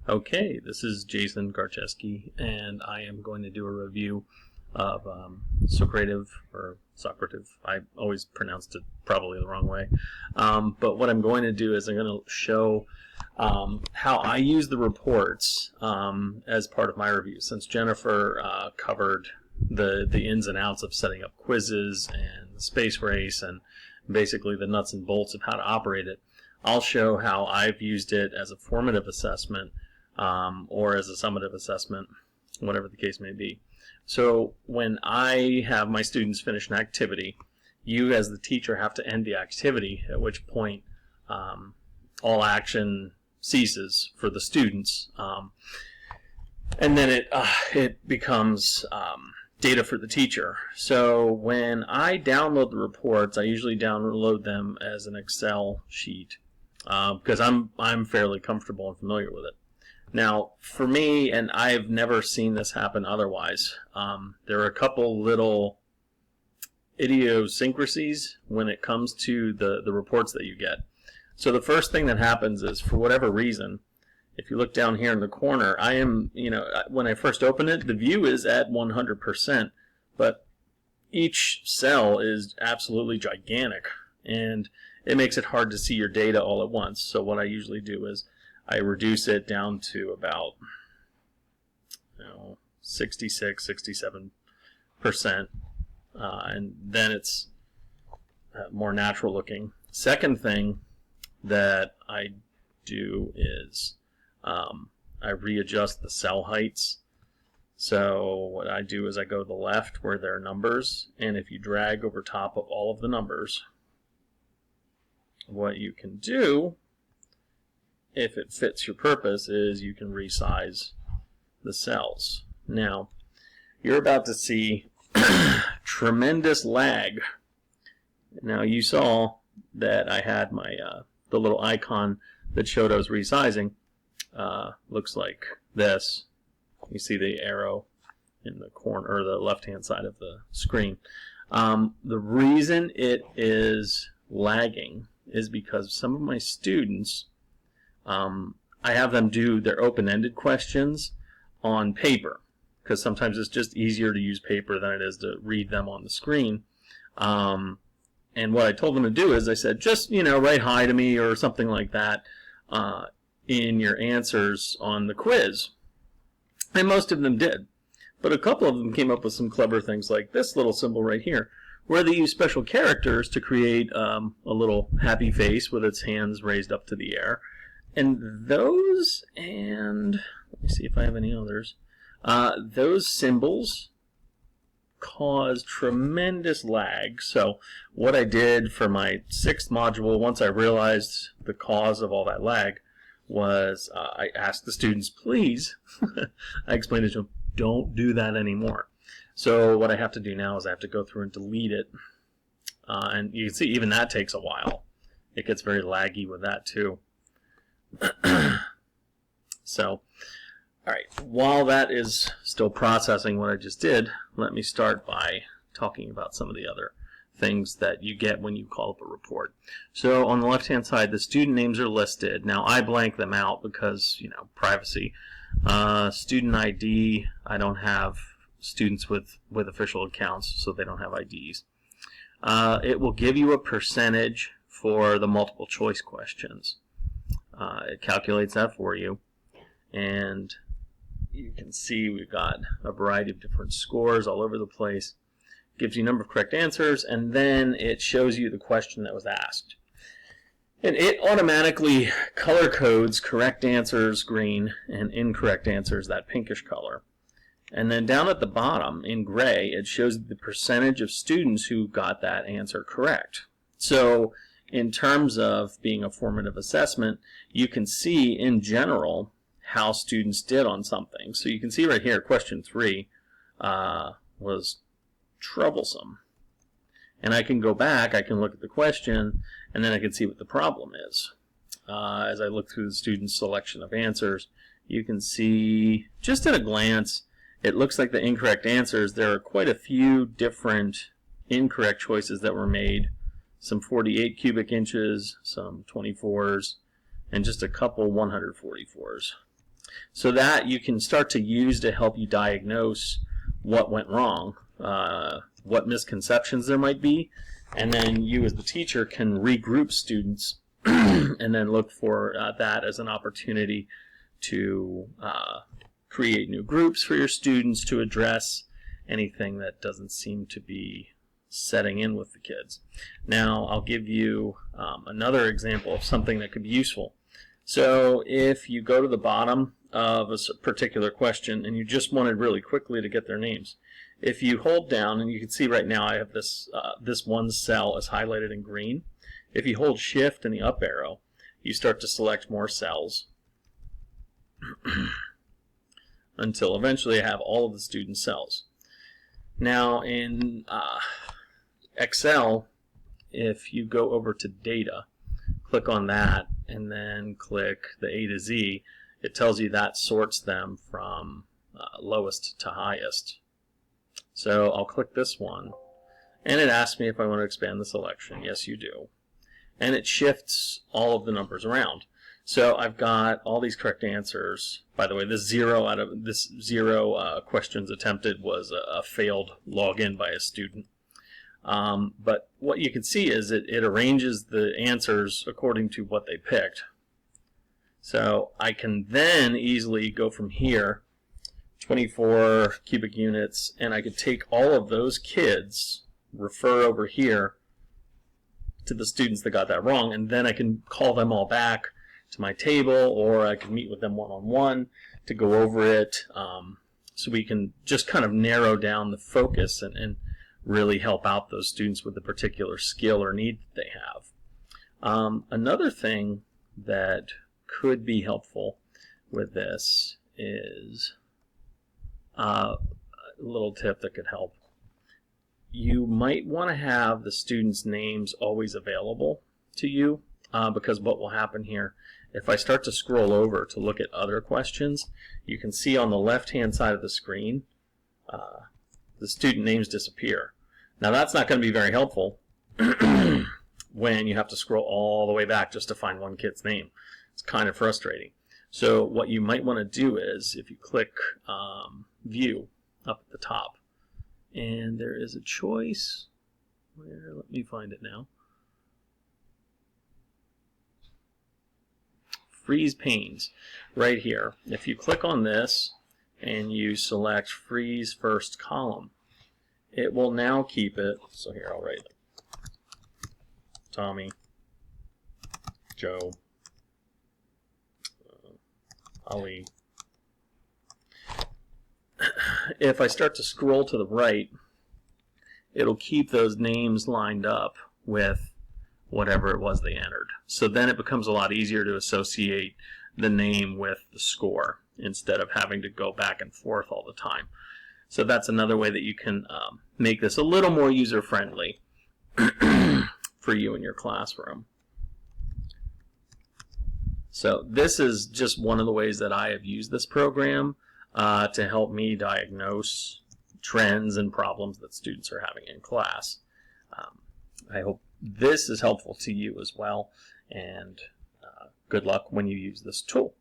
Okay, this is Jason Garcheski, and I am going to do a review of Socrative, or Socrative. I always pronounced it probably the wrong way. But what I'm going to do is I'm going to show how I use the reports as part of my review. Since Jennifer covered the ins and outs of setting up quizzes and the space race and basically the nuts and bolts of how to operate it, I'll show how I've used it as a formative assessment or as a summative assessment, whatever the case may be. So when I have my students finish an activity, you as the teacher have to end the activity, at which point all action ceases for the students, and then it becomes data for the teacher. So when I download the reports, I usually download them as an Excel sheet because I'm fairly comfortable and familiar with it. Now, for me, and I've never seen this happen otherwise, there are a couple little idiosyncrasies when it comes to the reports that you get. So the first thing that happens is, for whatever reason, if you look down here in the corner, when I first open it, the view is at 100%, but each cell is absolutely gigantic, and it makes it hard to see your data all at once. So what I usually do is I reduce it down to about 66, 67%, and then it's more natural looking. Second thing that I do is I readjust the cell heights. So what I do is I go to the left where there are numbers, and if you drag over top of all of the numbers, what you can do, if it fits your purpose, is you can resize the cells. Now, you're about to see tremendous lag. Now, you saw that I had my the little icon that showed I was resizing. Looks like this. You see the arrow in the corner, or the left-hand side of the screen. The reason it is lagging is because some of my students, I have them do their open-ended questions on paper, because sometimes it's just easier to use paper than it is to read them on the screen. And what I told them to do is I said, just, write hi to me or something like that in your answers on the quiz. And most of them did. But a couple of them came up with some clever things like this little symbol right here, where they use special characters to create a little happy face with its hands raised up to the air. And those, and let me see if I have any others, those symbols cause tremendous lag. So what I did for my 6th module, once I realized the cause of all that lag, was I asked the students, please, I explained it to them, don't do that anymore. So what I have to do now is I have to go through and delete it. And you can see even that takes a while. It gets very laggy with that too. So, alright, while that is still processing what I just did, let me start by talking about some of the other things that you get when you call up a report. So on the left-hand side, the student names are listed. Now I blank them out because, privacy. Student ID, I don't have students with official accounts, so they don't have IDs. It will give you a percentage for the multiple choice questions. It calculates that for you, and you can see we've got a variety of different scores all over the place. Gives you a number of correct answers, and then it shows you the question that was asked. And it automatically color codes correct answers green and incorrect answers that pinkish color. And then down at the bottom in gray, it shows the percentage of students who got that answer correct. So in terms of being a formative assessment, you can see in general how students did on something. So you can see right here, question 3 was troublesome. And I can go back, I can look at the question, and then I can see what the problem is. As I look through the student's selection of answers, you can see, just at a glance, it looks like the incorrect answers. There are quite a few different incorrect choices that were made. Some 48 cubic inches, some 24s, and just a couple 144s. So that you can start to use to help you diagnose what went wrong, what misconceptions there might be, and then you as the teacher can regroup students and then look for that as an opportunity to create new groups for your students to address anything that doesn't seem to be setting in with the kids. Now, I'll give you another example of something that could be useful. So if you go to the bottom of a particular question and you just wanted really quickly to get their names, if you hold down, and you can see right now I have this one cell is highlighted in green. If you hold shift and the up arrow, you start to select more cells until eventually I have all of the student cells. Now in Excel, if you go over to data, click on that and then click the A to Z, it tells you that sorts them from lowest to highest. So I'll click this one and it asks me if I want to expand the selection. Yes, you do. And it shifts all of the numbers around. So I've got all these correct answers. By the way, this zero questions attempted was a failed login by a student. But what you can see is it arranges the answers according to what they picked. So I can then easily go from here, 24 cubic units, and I could take all of those kids, refer over here to the students that got that wrong, and then I can call them all back to my table, or I can meet with them one-on-one to go over it, so we can just kind of narrow down the focus and really help out those students with the particular skill or need that they have. Another thing that could be helpful with this is a little tip that could help. You might want to have the students' names always available to you, because what will happen here, if I start to scroll over to look at other questions, you can see on the left-hand side of the screen, the student names disappear. Now that's not going to be very helpful when you have to scroll all the way back just to find one kid's name. It's kind of frustrating. So what you might want to do is, if you click View up at the top, and there is a choice where, let me find it now. Freeze panes, right here. If you click on this and you select Freeze First Column, it will now keep it. So here, I'll write it. Tommy, Joe, Ali. If I start to scroll to the right, it'll keep those names lined up with whatever it was they entered. So then it becomes a lot easier to associate the name with the score instead of having to go back and forth all the time. So that's another way that you can make this a little more user-friendly for you in your classroom. So this is just one of the ways that I have used this program to help me diagnose trends and problems that students are having in class. I hope this is helpful to you as well, and good luck when you use this tool.